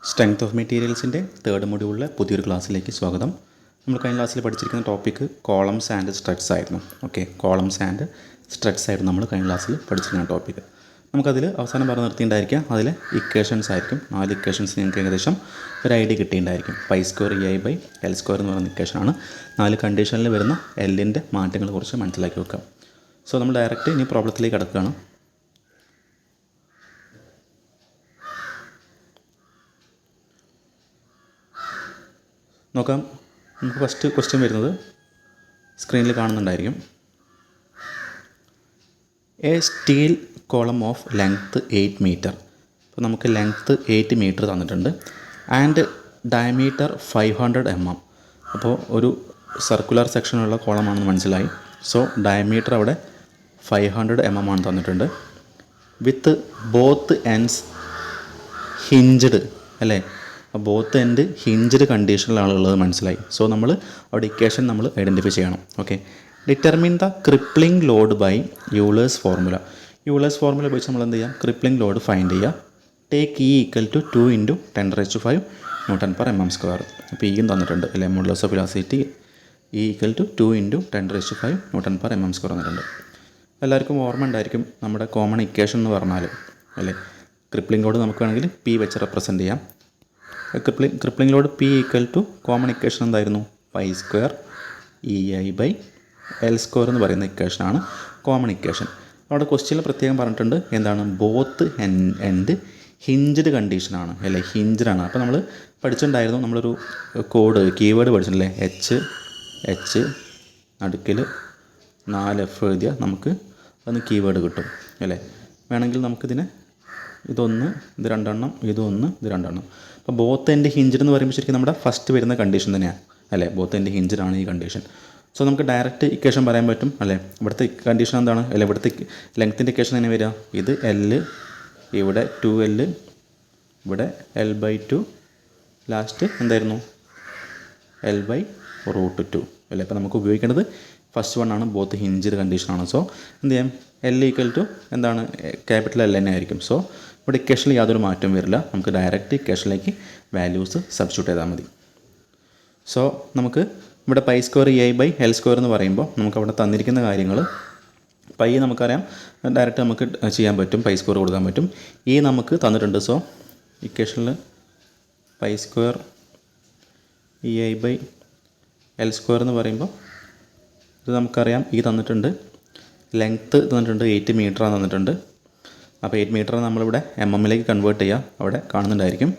Strength of മെറ്റീരിയൽസിൻ്റെ third മൊഡ്യൂളിലെ പുതിയൊരു ക്ലാസ്സിലേക്ക് സ്വാഗതം. നമ്മൾ കഴിഞ്ഞ ക്ലാസ്സിൽ പഠിച്ചിരിക്കുന്ന ടോപ്പിക്ക് കോളംസ് ആൻഡ് സ്ട്രട്സ് ആയിരുന്നു. കോളംസ് ആൻഡ് സ്ട്രട്സ് ആയിരുന്നു നമ്മൾ കഴിഞ്ഞ ക്ലാസ്സിൽ പഠിച്ചിരിക്കുന്ന ടോപ്പിക്ക്. നമുക്കതിൽ അവസാനം പറഞ്ഞ് നിർത്തിയിട്ടുണ്ടായിരിക്കാം അതിൽ ഇക്വേഷൻസ് ആയിരിക്കും. 4 ഇക്വേഷൻസ് നിങ്ങൾക്ക് ഏകദേശം ഒരു ഐഡിയ കിട്ടിയിട്ടുണ്ടായിരിക്കും. പൈ സ്ക്വയർ EI/L സ്ക്വയർ എന്ന് പറയുന്ന ഇക്വേഷനാണ്. 4 കണ്ടീഷനിൽ വരുന്ന എല്ലിൻ്റെ മാറ്റങ്ങളെ കുറിച്ച് മനസ്സിലാക്കി വെക്കാം. സോ നമ്മൾ ഡയറക്റ്റ് ഇനി പ്രോബ്ലത്തിലേക്ക് കടക്കുകയാണ്. നോക്കാം. നമുക്ക് ഫസ്റ്റ് ക്വസ്റ്റ്യൻ വരുന്നത് സ്ക്രീനിൽ കാണുന്നുണ്ടായിരിക്കും. A steel column of length 8 metre. അപ്പോൾ നമുക്ക് ലെങ്ത്ത് 8 മീറ്റർ തന്നിട്ടുണ്ട്. And diameter 500 mm. അപ്പോൾ ഒരു സർക്കുലർ സെക്ഷനുള്ള കോളമാണെന്ന് മനസ്സിലായി. സോ ഡയമീറ്റർ അവിടെ 500 mm ആണ് തന്നിട്ടുണ്ട്. വിത്ത് ബോത്ത് എൻഡ്സ് ഹിഞ്ച്ഡ് അല്ലേ. ബോത്ത് എൻഡ് ഹിഞ്ച്ഡ് കണ്ടീഷനിലാണ് ഉള്ളത് മനസ്സിലായി. സോ നമ്മൾ അവിടെ ഇക്വേഷൻ നമ്മൾ ഐഡൻറ്റിഫൈ ചെയ്യണം. Determine the crippling load by Euler's formula. Euler's formula ഉപയോഗിച്ച് നമ്മൾ എന്ത് ചെയ്യാം, ക്രിപ്ലിംഗ് ലോഡ് ഫൈൻഡ് ചെയ്യുക. Take E = 2 × 10⁵ N/mm². അപ്പോൾ ഇയും തന്നിട്ടുണ്ട് അല്ലേ. Modulus of velocity E = 2 × 10⁵ N/mm² തന്നിട്ടുണ്ട്. എല്ലാവർക്കും ഓർമ്മ ഉണ്ടായിരിക്കും നമ്മുടെ കോമൺ ഇക്വേഷൻ എന്ന് പറഞ്ഞാൽ അല്ലേ. ക്രിപ്ലിംഗ് ലോഡ് നമുക്ക് വേണമെങ്കിൽ P വെച്ച് റെപ്രസെൻറ്റ് ചെയ്യാം. Crippling load P = common equation എന്തായിരുന്നു, പൈ സ്ക്വയർ EI/L² എന്ന് പറയുന്ന ഇക്വേഷനാണ് കോമൺ ഇക്വേഷൻ. അവിടെ ക്വസ്റ്റ്യനിൽ പ്രത്യേകം പറഞ്ഞിട്ടുണ്ട് എന്താണ്, ബോത്ത് എൻഡ് ഹിഞ്ച്ഡ് കണ്ടീഷനാണ് അല്ലേ, ഹിഞ്ച്ഡാണ്. അപ്പോൾ നമ്മൾ പഠിച്ചിട്ടുണ്ടായിരുന്നു, നമ്മളൊരു കീവേഡ് പഠിച്ചിട്ടില്ലേ, H നടുക്കിൽ 4F എഴുതിയാൽ നമുക്ക് അതൊന്ന് കീവേഡ് കിട്ടും അല്ലേ. വേണമെങ്കിൽ നമുക്കിതിനെ ഇതൊന്ന്, ഇത് രണ്ടെണ്ണം, ഇതൊന്ന്, ഇത് രണ്ടെണ്ണം. അപ്പോൾ ബോത്ത് എൻഡ് ഹിഞ്ച്ഡ് എന്ന് പറയുമ്പോൾ ശരിക്കും നമ്മുടെ ഫസ്റ്റ് വരുന്ന കണ്ടീഷൻ തന്നെയാണ് അല്ലേ. ബോത്ത് എൻഡ് ഹിഞ്ച്ഡ് ആണ് ഈ കണ്ടീഷൻ. സോ നമുക്ക് ഡയറക്റ്റ് ഇക്വേഷൻ പറയാൻ പറ്റും അല്ലേ. ഇവിടുത്തെ കണ്ടീഷൻ എന്താണ് അല്ലേ, ഇവിടുത്തെ ലെങ്ത്തിൻ്റെ ഇക്വേഷൻ എങ്ങനെ വരിക, ഇത് L, ഇവിടെ 2L, ഇവിടെ L/2, ലാസ്റ്റ് എന്തായിരുന്നു L/√2 അല്ലേ. അപ്പോൾ നമുക്ക് ഉപയോഗിക്കേണ്ടത് ഫസ്റ്റ് വൺ ആണ്, ബോത്ത് ഹിഞ്ച്ഡ് കണ്ടീഷനാണ്. സോ എന്ത് ചെയ്യാം, L = എന്താണ്, ക്യാപിറ്റൽ L തന്നെ ആയിരിക്കും. സോ ഇവിടെ ഇക്വേഷനിൽ യാതൊരു മാറ്റവും വരില്ല. നമുക്ക് ഡയറക്റ്റ് ഇക്വേഷനിലേക്ക് വാല്യൂസ് സബ്സ്റ്റിറ്റ്യൂട്ട് ചെയ്താൽ മതി. സോ നമുക്ക് ഇവിടെ പൈ സ്ക്വയർ EI/L² എന്ന് പറയുമ്പോൾ നമുക്ക് അവിടെ തന്നിരിക്കുന്ന കാര്യങ്ങൾ, പൈ നമുക്കറിയാം, ഡയറക്റ്റ് നമുക്ക് ചെയ്യാൻ പറ്റും, പൈ സ്ക്വയർ കൊടുക്കാൻ പറ്റും. ഈ നമുക്ക് തന്നിട്ടുണ്ട്. സോ ഇക്വേഷനിൽ പൈ സ്ക്വയർ EI/L² എന്ന് പറയുമ്പോൾ ഇത് നമുക്കറിയാം, ഈ തന്നിട്ടുണ്ട്, ലെങ്ത്ത് തന്നിട്ടുണ്ട് 8 മീറ്റർ തന്നിട്ടുണ്ട്. അപ്പോൾ 8 മീറ്റർ നമ്മളിവിടെ MM-ലേക്ക് കൺവേർട്ട് ചെയ്യുക, അവിടെ കാണുന്നുണ്ടായിരിക്കും.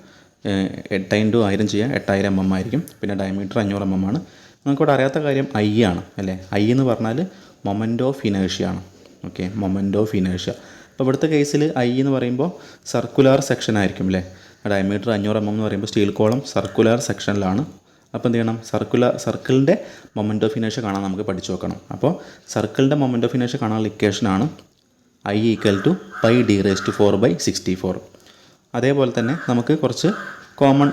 8 × 1000 ചെയ്യുക, 8000 mm ആയിരിക്കും. പിന്നെ ഡയമീറ്റർ 500 mm ആണ്. നമുക്കിവിടെ അറിയാത്ത കാര്യം I ആണ് അല്ലേ. I എന്ന് പറഞ്ഞാൽ മൊമെൻ്റ് ഓഫ് ഇനേർഷ്യ ആണ്. Moment of inertia. അപ്പോൾ ഇവിടുത്തെ കേസിൽ I എന്ന് പറയുമ്പോൾ സർക്കുലർ സെക്ഷൻ ആയിരിക്കും അല്ലേ. ഡയമീറ്റർ 500 mm എന്ന് പറയുമ്പോൾ സ്റ്റീൽ കോളം സർക്കുലർ സെക്ഷനിലാണ്. അപ്പോൾ എന്ത് ചെയ്യണം, സർക്കിളിൻ്റെ മൊമെൻ്റ് ഓഫ് ഇനേർഷ്യ കാണാൻ നമുക്ക് പഠിച്ചു നോക്കണം. അപ്പോൾ സർക്കിളിൻ്റെ മൊമെൻ്റ് ഓഫ് ഇനേർഷ്യ കാണാനുള്ള ഇക്വേഷനാണ് I = πd⁴/64. അതേപോലെ തന്നെ നമുക്ക് കുറച്ച് കോമൺ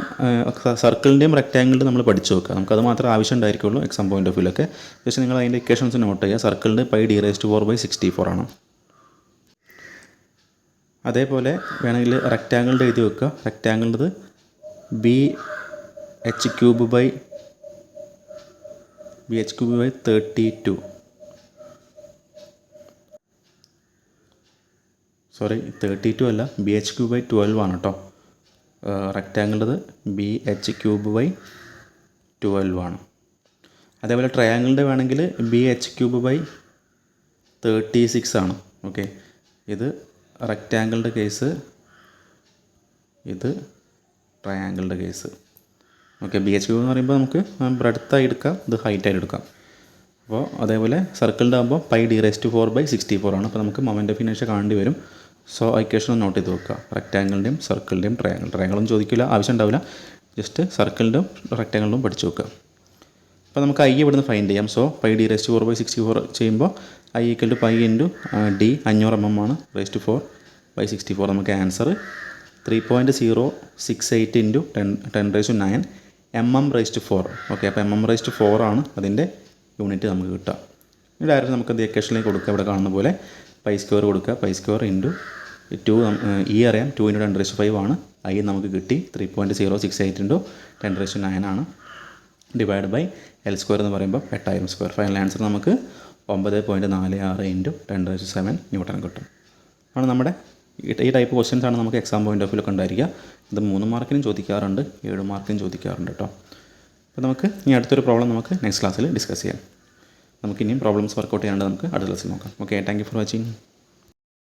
സർക്കിളിൻ്റെയും റെക്റ്റാങ്കിളിൻ്റെയും നമ്മൾ പഠിച്ചു നോക്കുക. നമുക്കത് മാത്രമേ ആവശ്യം ഉണ്ടായിരിക്കുള്ളൂ എക്സാം പോയിൻ്റ് ഓഫ് വ്യൂലൊക്കെ. ജസ്റ്റ് നിങ്ങൾ അതിൻ്റെ ഇക്വേഷൻസ് നോട്ട് ചെയ്യുക. സർക്കിളിൻ്റെ πd⁴/64 ആണ്. അതേപോലെ വേണമെങ്കിൽ റെക്റ്റാങ്കിളിൻ്റെ എഴുതി വെക്കുക. റെക്റ്റാങ്കിളിൻ്റെത് BH³ 32 അല്ല, BH³ 12 ആണ് കേട്ടോ. റെക്റ്റാങ്കിളിൻ്റെത് BH³ 12 ആണ്. അതേപോലെ ട്രയാങ്കിളിൻ്റെ വേണമെങ്കിൽ BH³ 36 ആണ്. ഇത് റെക്റ്റാങ്കിളിൻ്റെ കേസ്, ഇത് ട്രയാങ്കിളിൻ്റെ കേസ്. BH³ എന്ന് പറയുമ്പോൾ നമുക്ക് ബ്രെഡ്ത്തായി എടുക്കാം, ഇത് ഹൈറ്റായിട്ട് എടുക്കാം. അപ്പോൾ അതേപോലെ സർക്കിളിൻ്റെ ആകുമ്പോൾ πd⁴/64 ആണ്. അപ്പോൾ നമുക്ക് മൊമെൻ്റ് ഓഫ് ഇനേർഷ്യ കാണേണ്ടി വരും. സോ ഇക്വേഷൻ നോട്ട് ചെയ്ത് വെക്കുക. റെക്റ്റാങ്കിളിൻ്റെയും സർക്കിളിൻ്റെയും ട്രയാങ്കിളൊന്നും ചോദിക്കില്ല, ആവശ്യം ഉണ്ടാവില്ല. ജസ്റ്റ് സർക്കിളിൻ്റെയും റെക്റ്റാങ്കിളിലും പഠിച്ചു വെക്കുക. അപ്പോൾ നമുക്ക് I ഇവിടുന്ന് ഫൈൻഡ് ചെയ്യാം. സോ πd⁴/64 ചെയ്യുമ്പോൾ I = π × d 500 mm ആണ്, ⁴/64. നമുക്ക് ആൻസർ 3.068 × 10⁹ mm⁴. അപ്പോൾ mm⁴ ആണ് അതിൻ്റെ യൂണിറ്റ് നമുക്ക് കിട്ടുക. ഡയറക്റ്റ് നമുക്ക് അത് ഇക്വേഷനിലേക്ക് കൊടുക്കുക. ഇവിടെ കാണുന്ന പോലെ പൈ സ്ക്വയർ കൊടുക്കുക, π² × ഇ അറിയാം 2 × 10⁵ ആണ്. ഐ നമുക്ക് കിട്ടി 3.068 × 10⁹ ആണ്. ഡിവൈഡ് ബൈ L² എന്ന് പറയുമ്പോൾ 8000². ഫൈനൽ ആൻസർ നമുക്ക് 9.46 × 10⁷ ന്യൂട്ടൺ കിട്ടും. ആണ് നമ്മുടെ ഈ ടൈപ്പ് ക്വസ്റ്റ്യൻസ് ആണ് നമുക്ക് എക്സാം പോയിൻ്റ് ഓഫ് വ്യൂലൊക്കെ ഉണ്ടായിരിക്കുക. ഇത് 3 മാർക്കിനും ചോദിക്കാറുണ്ട്, 7 മാർക്കിനും ചോദിക്കാറുണ്ട് കേട്ടോ. അപ്പോൾ നമുക്ക് ഇനി അടുത്തൊരു പ്രോബ്ലം നമുക്ക് നെക്സ്റ്റ് ക്ലാസ്സിൽ ഡിസ്കസ് ചെയ്യാം. നമുക്ക് ഇനിയും പ്രോബ്ലംസ് വർക്കൗട്ട് ചെയ്യാണ്ട് നമുക്ക് അടുത്ത ക്ലാസ്സിൽ നോക്കാം. Okay, thank you for watching.